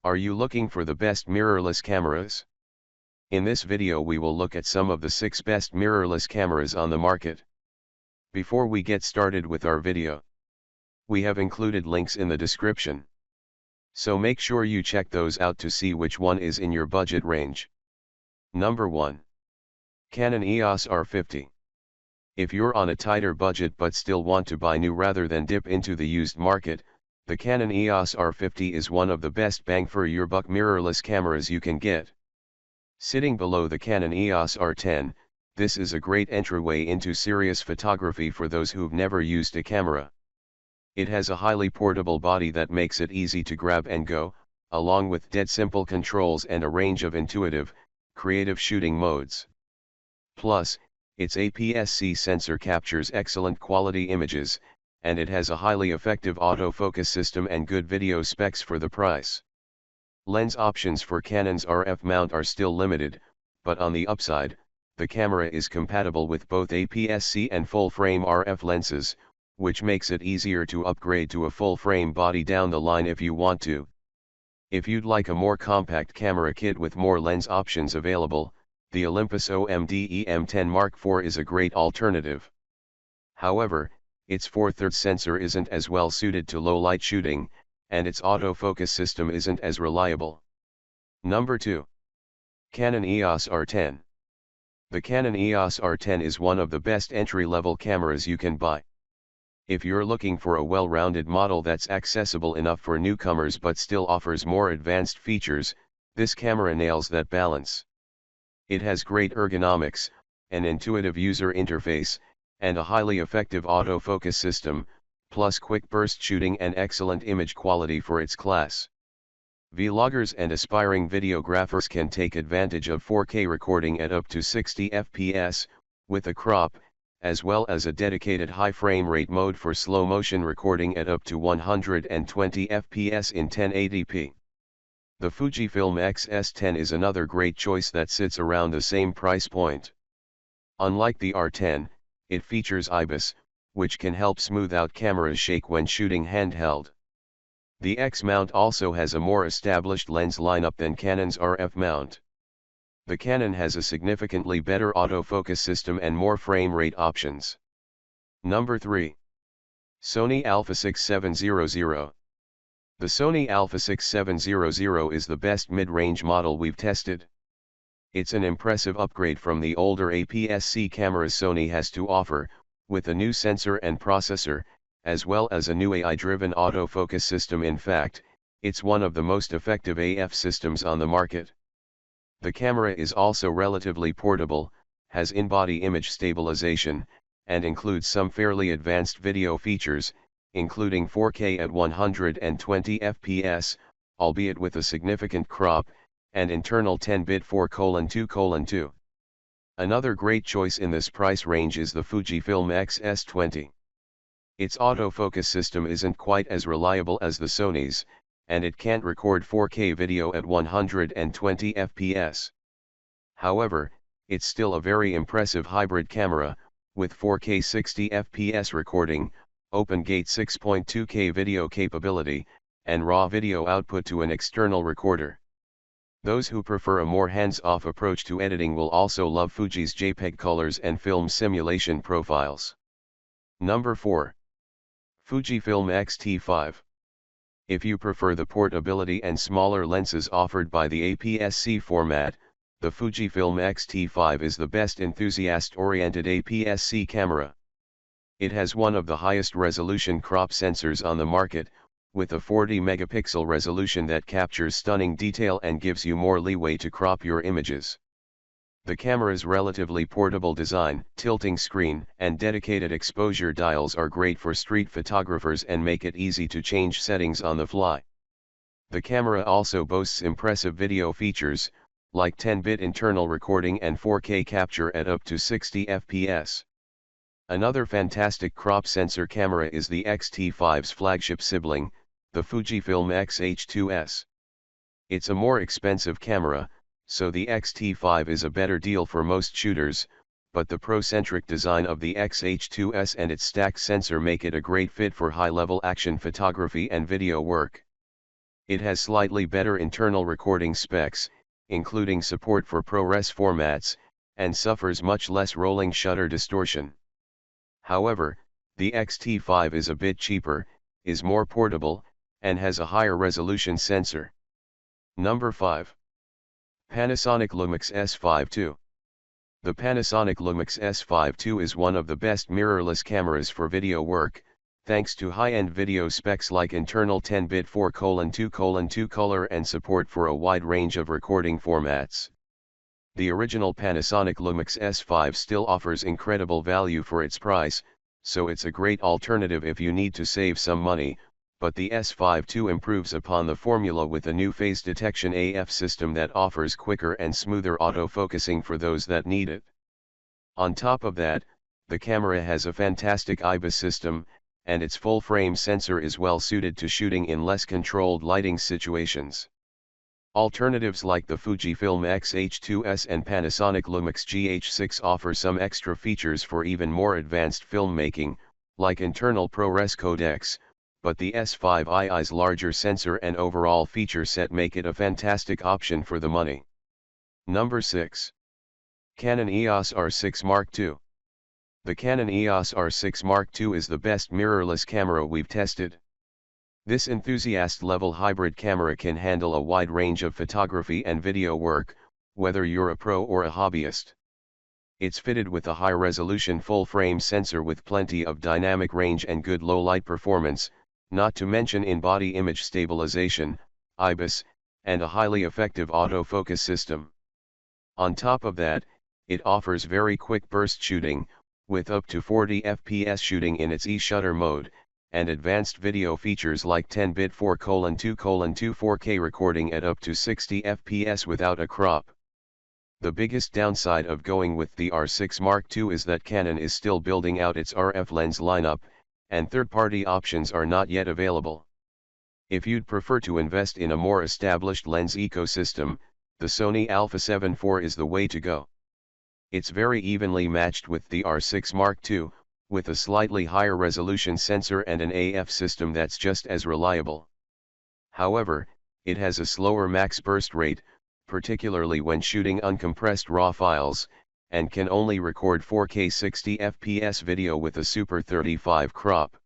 Are you looking for the best mirrorless cameras? In this video we will look at some of the 6 best mirrorless cameras on the market. Before we get started with our video, we have included links in the description. So make sure you check those out to see which one is in your budget range. Number 1. Canon EOS R50. If you're on a tighter budget but still want to buy new rather than dip into the used market, the Canon EOS R50 is one of the best bang for your buck mirrorless cameras you can get. Sitting below the Canon EOS R10, this is a great entryway into serious photography for those who've never used a camera. It has a highly portable body that makes it easy to grab and go, along with dead simple controls and a range of intuitive, creative shooting modes. Plus, its APS-C sensor captures excellent quality images, and it has a highly effective autofocus system and good video specs for the price. Lens options for Canon's RF mount are still limited, but on the upside, the camera is compatible with both APS-C and full-frame RF lenses, which makes it easier to upgrade to a full-frame body down the line if you want to. If you'd like a more compact camera kit with more lens options available, the Olympus OMD EM10 Mark IV is a great alternative. However, its 4/3 sensor isn't as well suited to low-light shooting, and its autofocus system isn't as reliable. Number 2. Canon EOS R10. The Canon EOS R10 is one of the best entry-level cameras you can buy. If you're looking for a well-rounded model that's accessible enough for newcomers but still offers more advanced features, this camera nails that balance. It has great ergonomics, an intuitive user interface, and a highly effective autofocus system, plus quick burst shooting and excellent image quality for its class. Vloggers and aspiring videographers can take advantage of 4K recording at up to 60 fps, with a crop, as well as a dedicated high frame rate mode for slow motion recording at up to 120 fps in 1080p. The Fujifilm X-S10 is another great choice that sits around the same price point. Unlike the R10, it features IBIS, which can help smooth out camera's shake when shooting handheld. The X mount also has a more established lens lineup than Canon's RF mount. The Canon has a significantly better autofocus system and more frame rate options. Number 3. Sony Alpha6700. The Sony Alpha6700 is the best mid-range model we've tested. It's an impressive upgrade from the older APS-C cameras Sony has to offer, with a new sensor and processor, as well as a new AI-driven autofocus system. In fact, it's one of the most effective AF systems on the market. The camera is also relatively portable, has in-body image stabilization, and includes some fairly advanced video features, including 4K at 120 fps, albeit with a significant crop, and internal 10-bit 4:2:2. Another great choice in this price range is the Fujifilm X-S20. Its autofocus system isn't quite as reliable as the Sony's, and it can't record 4K video at 120 fps. However, it's still a very impressive hybrid camera, with 4K 60 fps recording, open-gate 6.2K video capability, and raw video output to an external recorder. Those who prefer a more hands-off approach to editing will also love Fuji's JPEG colors and film simulation profiles. Number 4. Fujifilm X-T5. If you prefer the portability and smaller lenses offered by the APS-C format, the Fujifilm X-T5 is the best enthusiast-oriented APS-C camera. It has one of the highest resolution crop sensors on the market, with a 40-megapixel resolution that captures stunning detail and gives you more leeway to crop your images. The camera's relatively portable design, tilting screen, and dedicated exposure dials are great for street photographers and make it easy to change settings on the fly. The camera also boasts impressive video features, like 10-bit internal recording and 4K capture at up to 60 fps. Another fantastic crop sensor camera is the X-T5's flagship sibling, the Fujifilm X-H2S. It's a more expensive camera, so the X-T5 is a better deal for most shooters, but the pro-centric design of the X-H2S and its stacked sensor make it a great fit for high-level action photography and video work. It has slightly better internal recording specs, including support for ProRes formats, and suffers much less rolling shutter distortion. However, the X-T5 is a bit cheaper, is more portable, and has a higher resolution sensor. Number 5. Panasonic LUMIX S5 II. The Panasonic LUMIX S5 II is one of the best mirrorless cameras for video work, thanks to high-end video specs like internal 10-bit 4:2:2 color and support for a wide range of recording formats. The original Panasonic LUMIX S5 still offers incredible value for its price, so it's a great alternative if you need to save some money, but the S5 II improves upon the formula with a new phase detection AF system that offers quicker and smoother autofocusing for those that need it. On top of that, the camera has a fantastic IBIS system, and its full-frame sensor is well suited to shooting in less controlled lighting situations. Alternatives like the Fujifilm X-H2S and Panasonic LUMIX GH6 offer some extra features for even more advanced filmmaking, like internal ProRes codecs, but the S5i's larger sensor and overall feature set make it a fantastic option for the money. Number 6. Canon EOS R6 Mark II. The Canon EOS R6 Mark II is the best mirrorless camera we've tested. This enthusiast-level hybrid camera can handle a wide range of photography and video work, whether you're a pro or a hobbyist. It's fitted with a high-resolution full-frame sensor with plenty of dynamic range and good low-light performance, not to mention in-body image stabilization, IBIS, and a highly effective autofocus system. On top of that, it offers very quick burst shooting, with up to 40 fps shooting in its e-shutter mode, and advanced video features like 10-bit 4:2:2 4K recording at up to 60 fps without a crop. The biggest downside of going with the R6 Mark II is that Canon is still building out its RF lens lineup, and third-party options are not yet available. If you'd prefer to invest in a more established lens ecosystem, the Sony Alpha 7 IV is the way to go. It's very evenly matched with the R6 Mark II, with a slightly higher resolution sensor and an AF system that's just as reliable. However, it has a slower max burst rate, particularly when shooting uncompressed RAW files, and can only record 4K 60 fps video with a Super 35 crop.